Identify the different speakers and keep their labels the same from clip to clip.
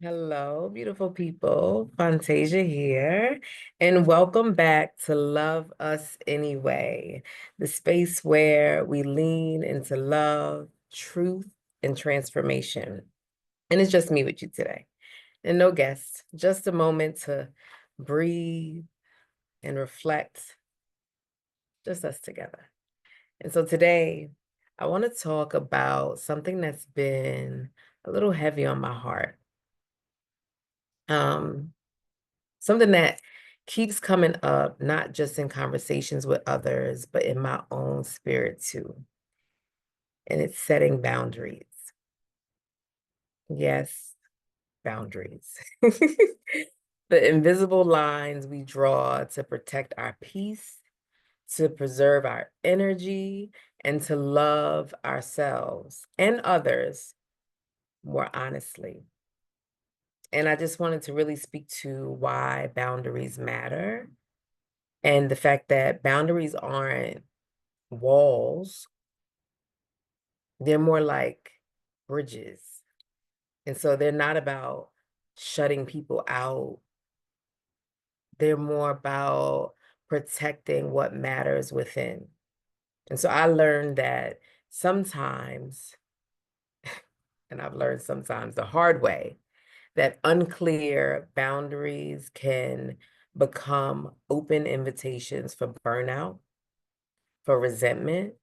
Speaker 1: Hello, beautiful people. Fontashia here, and welcome back to Love Us Anyway, the space where we lean into love, truth, and transformation. And it's just me with you today, and no guests, just a moment to breathe and reflect, just us together. And so today, I want to talk about something that's been a little heavy on my heart. Um, Something that keeps coming up, not just in conversations with others, but in my own spirit too. And it's setting boundaries. Yes, boundaries. The invisible lines we draw to protect our peace, to preserve our energy, and to love ourselves and others more honestly. And I just wanted to really speak to why boundaries matter and the fact that boundaries aren't walls, they're more like bridges. And so they're not about shutting people out, they're more about protecting what matters within. And so I learned that sometimes, and I've learned sometimes the hard way, that unclear boundaries can become open invitations for burnout, for resentment,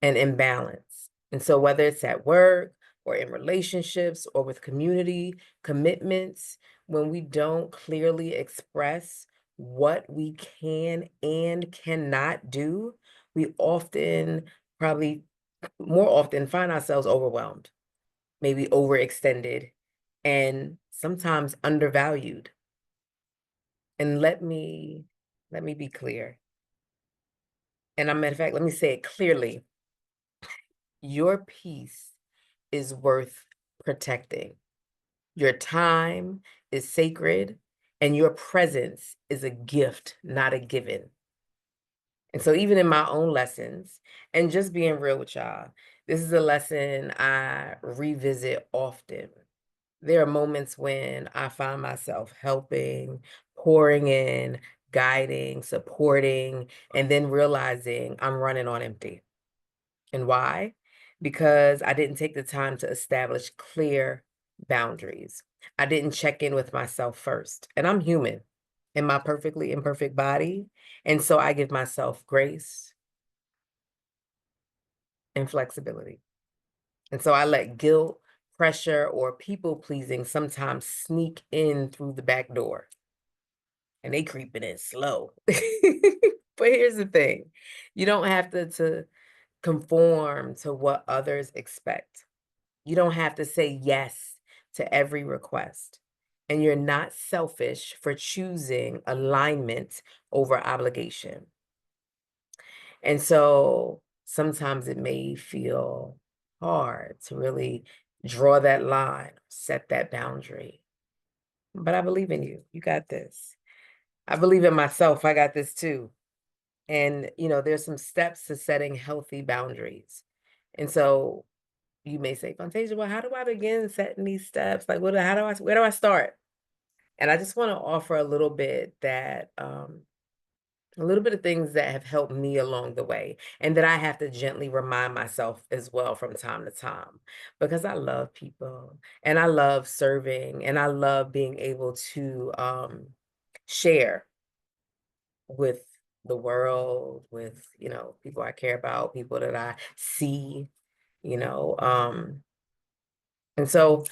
Speaker 1: and imbalance. And so whether it's at work or in relationships or with community commitments, when we don't clearly express what we can and cannot do, we often, probably more often, find ourselves overwhelmed, maybe overextended, and sometimes undervalued. And let me be clear. And a matter of fact, let me say it clearly. Your peace is worth protecting. Your time is sacred, and your presence is a gift, not a given. And so, even in my own lessons, and just being real with y'all, this is a lesson I revisit often. There are moments when I find myself helping, pouring in, guiding, supporting, and then realizing I'm running on empty. And why? Because I didn't take the time to establish clear boundaries. I didn't check in with myself first. And I'm human in my perfectly imperfect body. And so I give myself grace and flexibility. And so I let guilt, pressure, or people pleasing sometimes sneak in through the back door. And they creeping in slow. But here's the thing. You don't have to conform to what others expect. You don't have to say yes to every request. And you're not selfish for choosing alignment over obligation. And so sometimes it may feel hard to really draw that line, set that boundary. But I believe in you. You got this. I believe in myself. I got this too. And, there's some steps to setting healthy boundaries. And so you may say, Fantasia, well, how do I begin setting these steps? Like, where do I start? And I just want to offer a little bit of things that have helped me along the way and that I have to gently remind myself as well from time to time, because I love people and I love serving and I love being able to share with the world, with, people I care about, people that I see, you know. And so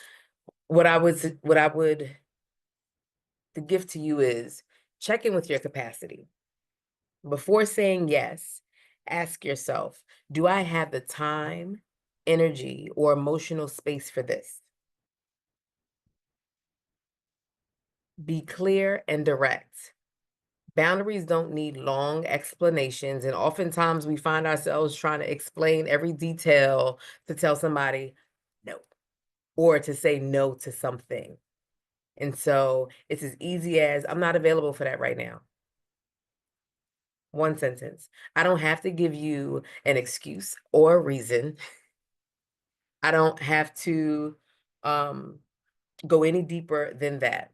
Speaker 1: what I would the gift to you is check in with your capacity. Before saying yes, ask yourself, do I have the time, energy, or emotional space for this? Be clear and direct. Boundaries don't need long explanations, and oftentimes we find ourselves trying to explain every detail to tell somebody no, or to say no to something. And so it's as easy as, I'm not available for that right now. One sentence. I don't have to give you an excuse or a reason. I don't have to go any deeper than that.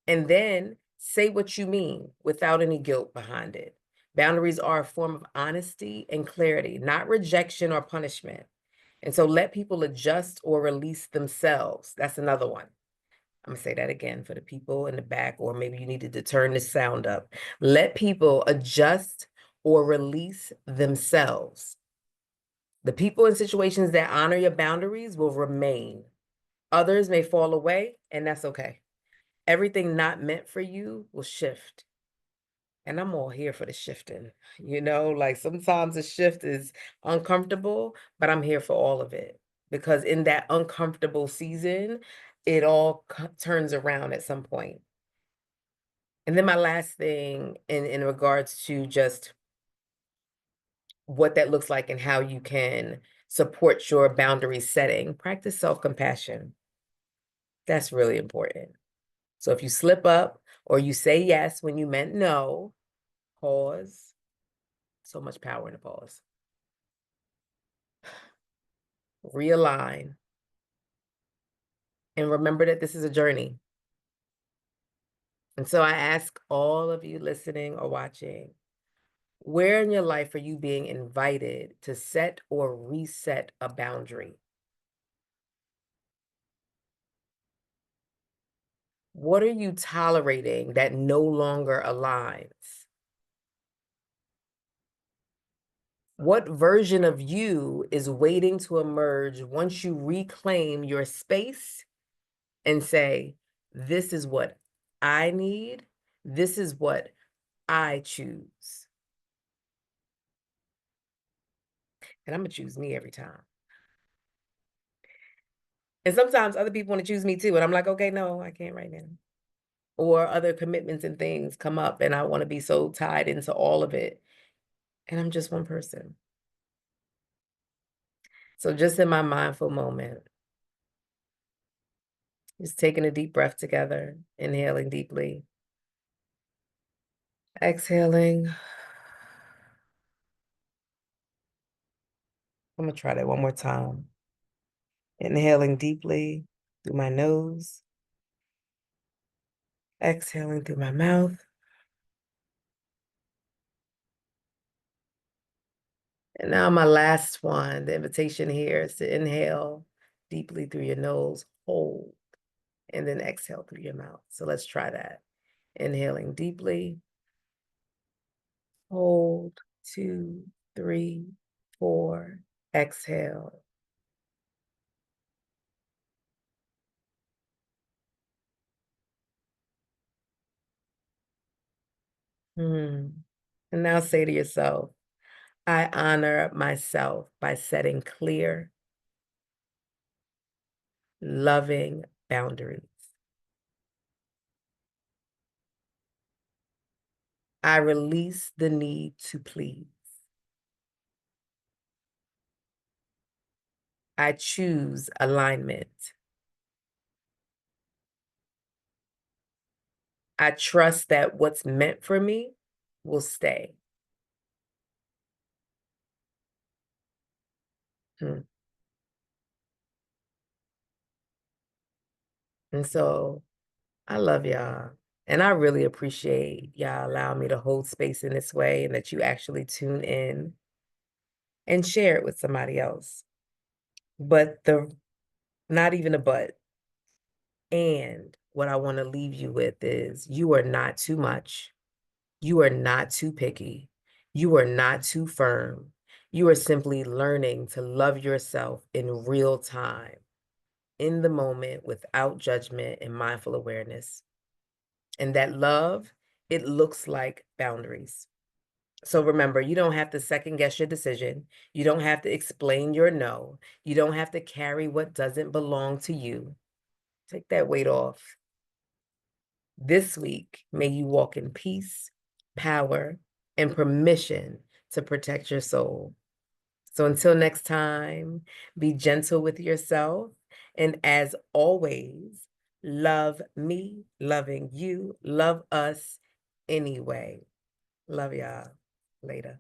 Speaker 1: And then say what you mean without any guilt behind it. Boundaries are a form of honesty and clarity, not rejection or punishment. And so let people adjust or release themselves. That's another one. I'm gonna say that again for the people in the back, or maybe you needed to turn the sound up. Let people adjust or release themselves. The people in situations that honor your boundaries will remain. Others may fall away, and that's okay. Everything not meant for you will shift. And I'm all here for the shifting. Like sometimes the shift is uncomfortable, but I'm here for all of it. Because in that uncomfortable season, it all turns around at some point. And then my last thing in regards to just what that looks like and how you can support your boundary setting, practice self-compassion. That's really important. So if you slip up or you say yes when you meant no, pause. So much power in a pause. Realign. And remember that this is a journey. And so I ask all of you listening or watching, where in your life are you being invited to set or reset a boundary? What are you tolerating that no longer aligns? What version of you is waiting to emerge once you reclaim your space and say, this is what I need, this is what I choose? And I'm gonna choose me every time. And sometimes other people want to choose me too. And I'm like, okay, no, I can't right now. Or other commitments and things come up and I want to be so tied into all of it. And I'm just one person. So just in my mindful moment, just taking a deep breath together, inhaling deeply, exhaling. I'm gonna try that one more time. Inhaling deeply through my nose, exhaling through my mouth. And now my last one, the invitation here is to inhale deeply through your nose, hold, and then exhale through your mouth. So let's try that. Inhaling deeply, hold, 2, 3, 4, exhale. And now say to yourself, I honor myself by setting clear, loving boundaries. I release the need to please. I choose alignment. I trust that what's meant for me will stay. Hmm. And so I love y'all. And I really appreciate y'all allowing me to hold space in this way and that you actually tune in and share it with somebody else. But not even a but. And what I want to leave you with is you are not too much. You are not too picky. You are not too firm. You are simply learning to love yourself in real time, in the moment, without judgment and mindful awareness. And that love, it looks like boundaries. So remember, you don't have to second guess your decision. You don't have to explain your no. You don't have to carry what doesn't belong to you. Take that weight off. This week, may you walk in peace, power, and permission to protect your soul. So until next time, be gentle with yourself. And as always, love me, loving you, love us anyway. Love y'all. Later.